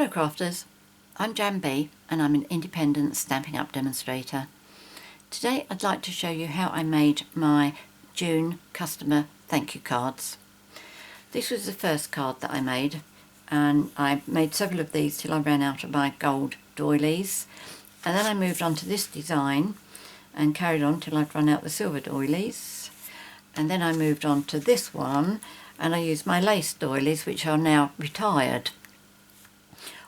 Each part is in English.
Hello crafters, I'm JanB and I'm an independent Stampin' Up demonstrator. Today I'd like to show you how I made my June customer thank you cards. This was the first card that I made, and I made several of these till I ran out of my gold doilies, and then I moved on to this design and carried on till I'd run out the silver doilies, and then I moved on to this one and I used my lace doilies, which are now retired.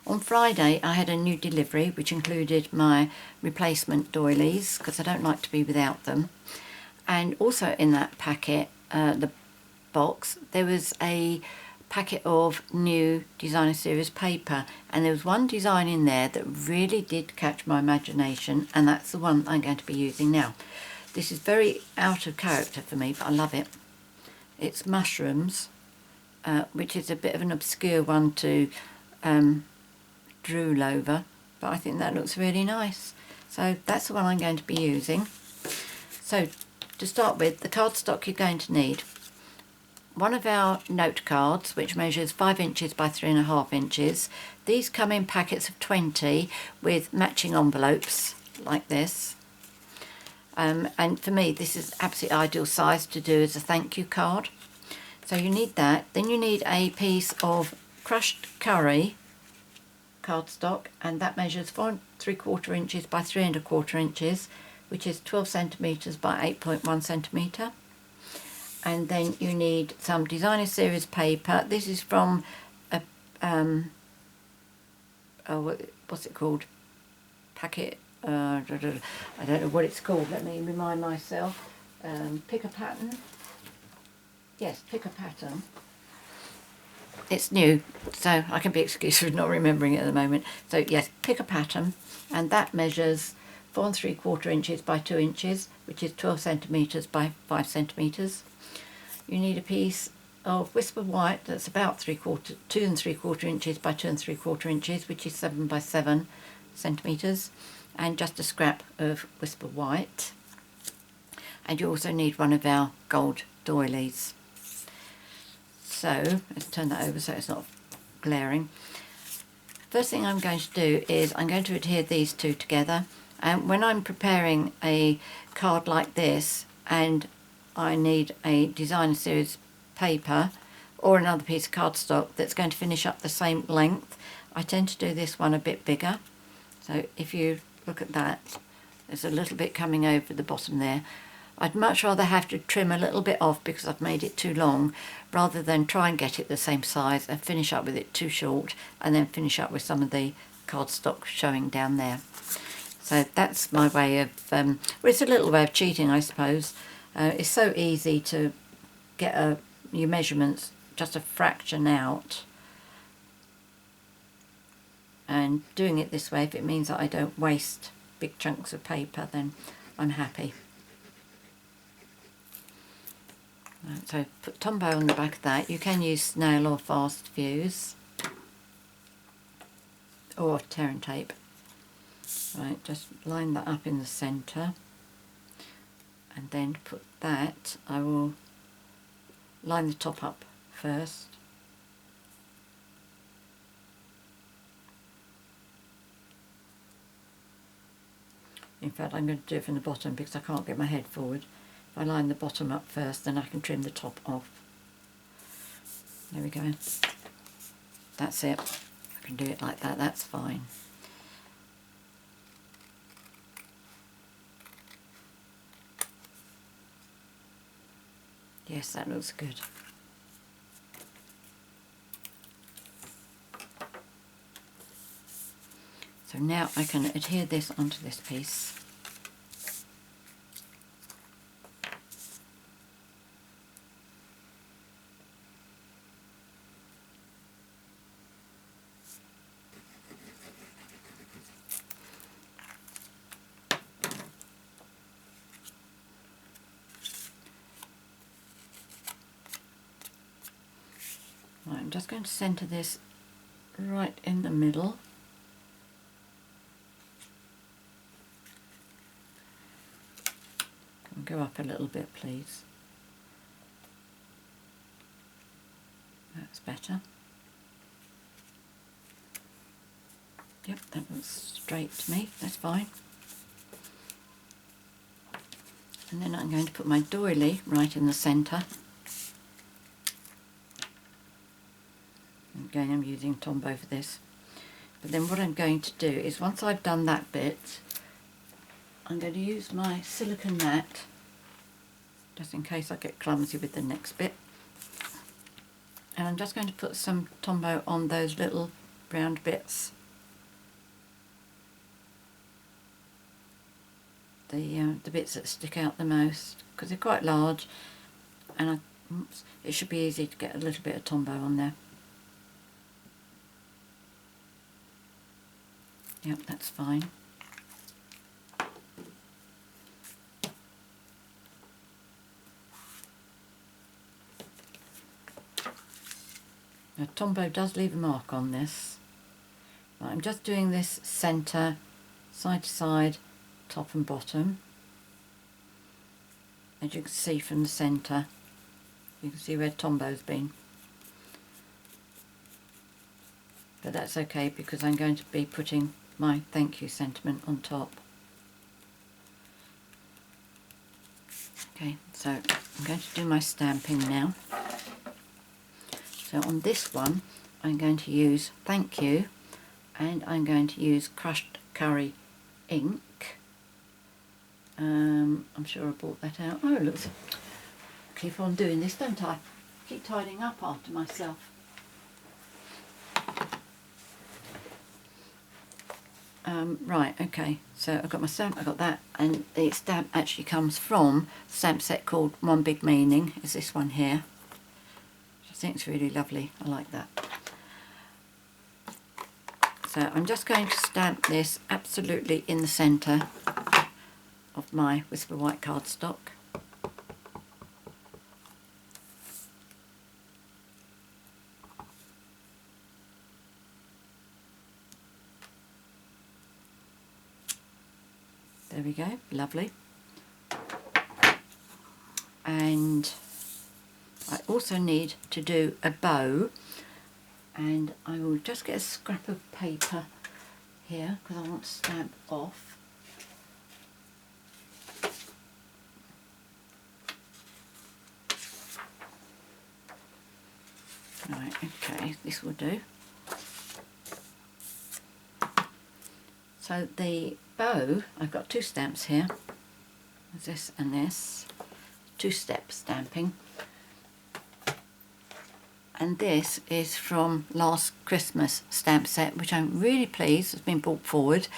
On Friday I had a new delivery which included my replacement doilies because I don't like to be without them, and also in that packet, the box, there was a packet of new designer series paper, and there was one design in there that really did catch my imagination, and that's the one I'm going to be using now. This is very out of character for me, but I love it. It's mushrooms, which is a bit of an obscure one to drool over, but I think that looks really nice. So that's the one I'm going to be using. So to start with, the cardstock you're going to need: one of our note cards, which measures 5 inches by 3.5 inches. These come in packets of 20 with matching envelopes like this. And for me, this is absolutely ideal size to do as a thank you card. So you need that. Then you need a piece of crushed curry cardstock, and that measures 4.75 inches by 3.25 inches, which is 12 centimetres by 8.1 centimetre. And then you need some designer series paper. This is from a what's it called? Packet. I don't know what it's called. Let me remind myself. Pick a pattern. Yes, pick a pattern. It's new, so I can be excused for not remembering it at the moment. So yes, pick a pattern, and that measures 4.75 inches by 2 inches, which is 12 centimetres by 5 centimetres. You need a piece of Whisper White that's about 2.75 inches by 2.75 inches, which is 7 by 7 centimetres, and just a scrap of Whisper White. And you also need one of our gold doilies. So let's turn that over so it's not glaring. First thing I'm going to do is I'm going to adhere these two together, and when I'm preparing a card like this and I need a designer series paper or another piece of cardstock that's going to finish up the same length, I tend to do this one a bit bigger. So if you look at that, there's a little bit coming over the bottom there. I'd much rather have to trim a little bit off because I've made it too long, rather than try and get it the same size and finish up with it too short and then finish up with some of the cardstock showing down there. So that's my way of, well, it's a little way of cheating, I suppose. It's so easy to get your measurements just a fraction out, and doing it this way, if it means that I don't waste big chunks of paper, then I'm happy. Right, so put Tombow on the back of that. You can use snail or fast fuse or tear and tape. Right, just line that up in the centre, and then put that, I will line the top up first. In fact, I'm going to do it from the bottom because I can't get my head forward. If I line the bottom up first, then I can trim the top off. There we go. That's it. I can do it like that, that's fine. Yes, that looks good. So now I can adhere this onto this piece. Right, I'm just going to centre this right in the middle. Go up a little bit, please. That's better. Yep, that looks straight to me, that's fine. And then I'm going to put my doily right in the centre. Again, I'm using Tombow for this. But then what I'm going to do is, once I've done that bit, I'm going to use my silicone mat, just in case I get clumsy with the next bit. And I'm just going to put some Tombow on those little round bits. The bits that stick out the most, because they're quite large, and it should be easy to get a little bit of Tombow on there. Yep, that's fine. Now Tombow does leave a mark on this. Right, I'm just doing this centre, side to side, top and bottom. As you can see from the centre, you can see where Tombow's been. But that's okay, because I'm going to be putting my thank you sentiment on top. Okay, so I'm going to do my stamping now. So on this one I'm going to use thank you, and I'm going to use crushed curry ink. I'm sure I bought that out. Oh, look, keep on doing this, don't I? Keep tidying up after myself. Right, okay, so I've got my stamp, I've got that, and the stamp actually comes from a stamp set called One Big Meaning, is this one here. I think it's really lovely, I like that. So I'm just going to stamp this absolutely in the centre of my Whisper White cardstock. There we go, lovely. And I also need to do a bow, and I will just get a scrap of paper here because I want to stamp off. Right, okay, this will do. So the bow, I've got two stamps here, there's this and this, two-step stamping, and this is from last Christmas stamp set, which I'm really pleased has been brought forward,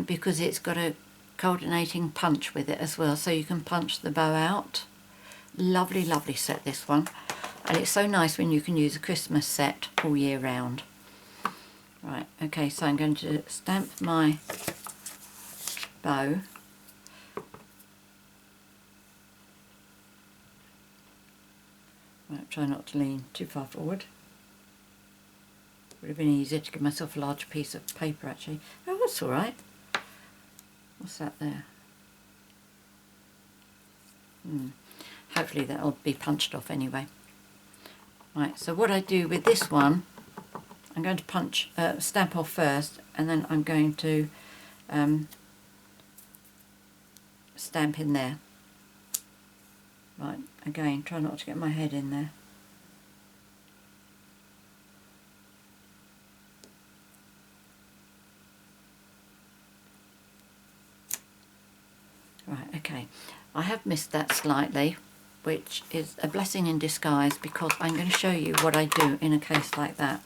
because it's got a coordinating punch with it as well, so you can punch the bow out. Lovely, lovely set, this one, and it's so nice when you can use a Christmas set all year round. Right, okay, so I'm going to stamp my bow. Right, try not to lean too far forward. Would have been easier to give myself a large piece of paper actually. Oh, that's alright. What's that there? Hopefully that'll be punched off anyway. Right, so what I do with this one, I'm going to stamp off first, and then I'm going to stamp in there. Right, again, try not to get my head in there. Right, okay, I have missed that slightly, which is a blessing in disguise, because I'm going to show you what I do in a case like that.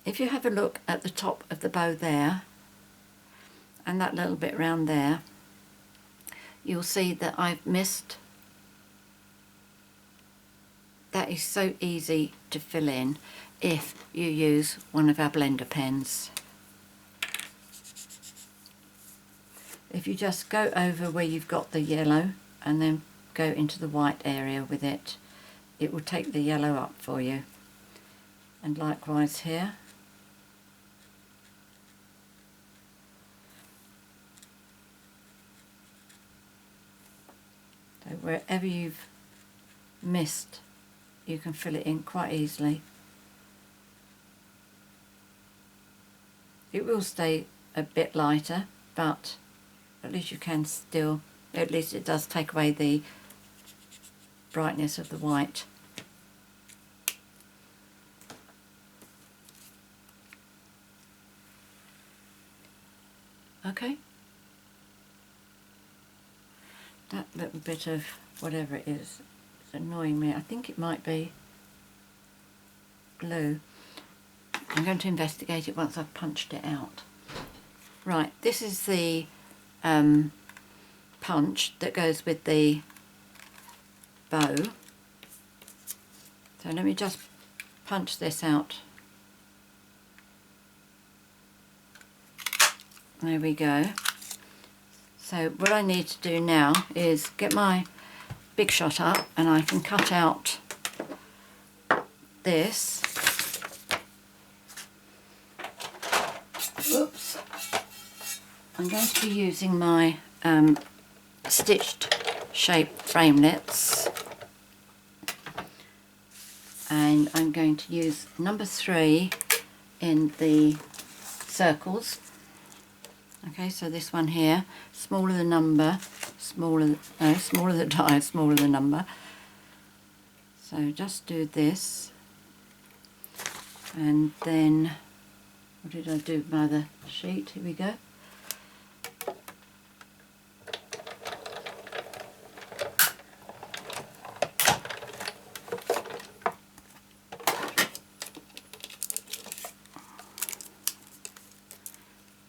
If you have a look at the top of the bow there, and that little bit round there, you'll see that I've missed. That is so easy to fill in if you use one of our blender pens. If you just go over where you've got the yellow and then go into the white area with it, it will take the yellow up for you. And likewise here. So wherever you've missed, you can fill it in quite easily. It will stay a bit lighter, but at least you can still, at least it does take away the brightness of the white. Okay. That little bit of whatever it is annoying me. I think it might be glue. I'm going to investigate it once I've punched it out. Right, this is the punch that goes with the bow. So let me just punch this out. There we go. So what I need to do now is get my Big Shot up, and I can cut out this. Oops. I'm going to be using my stitched shape framelits, and I'm going to use number 3 in the circles. Okay, so this one here, smaller the number, smaller the die, smaller the number. So just do this, and then what did I do by the sheet? Here we go.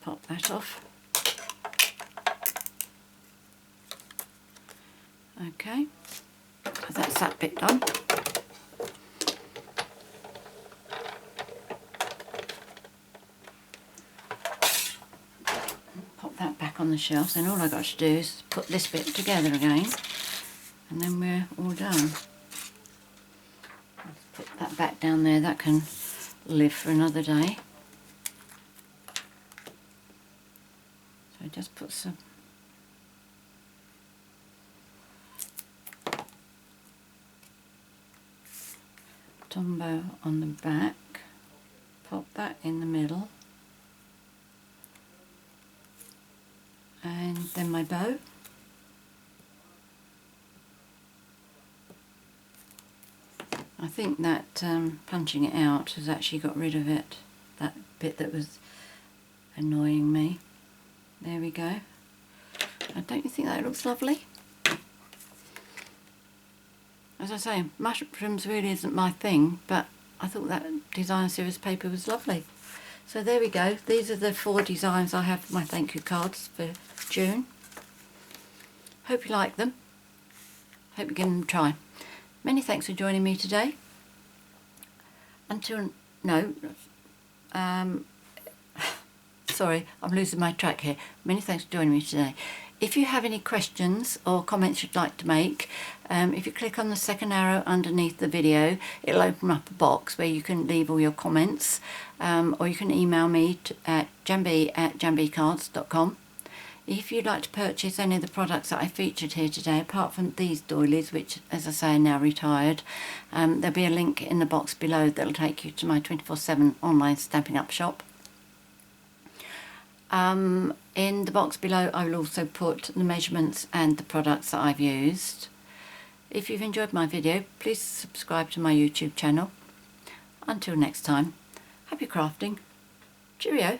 Pop that off. Okay, so that's that bit done. Pop that back on the shelf, and all I've got to do is put this bit together again, and then we're all done. Let's put that back down there, that can live for another day. So just put some Tombow on the back, pop that in the middle, and then my bow. I think that punching it out has actually got rid of it, that bit that was annoying me. There we go. Don't you think that looks lovely? As I say, mushrooms really isn't my thing, but I thought that design series paper was lovely. So there we go. These are the 4 designs I have for my thank you cards for June. Hope you like them. Hope you give them a try. Many thanks for joining me today. Sorry, I'm losing my track here. Many thanks for joining me today. If you have any questions or comments you'd like to make, if you click on the second arrow underneath the video, it'll open up a box where you can leave all your comments, or you can email me at janb@janbcards.com. If you'd like to purchase any of the products that I featured here today, apart from these doilies, which, as I say, are now retired, there'll be a link in the box below that'll take you to my 24/7 online Stampin' Up shop. In the box below I will also put the measurements and the products that I've used. If you've enjoyed my video, please subscribe to my YouTube channel. Until next time, happy crafting. Cheerio.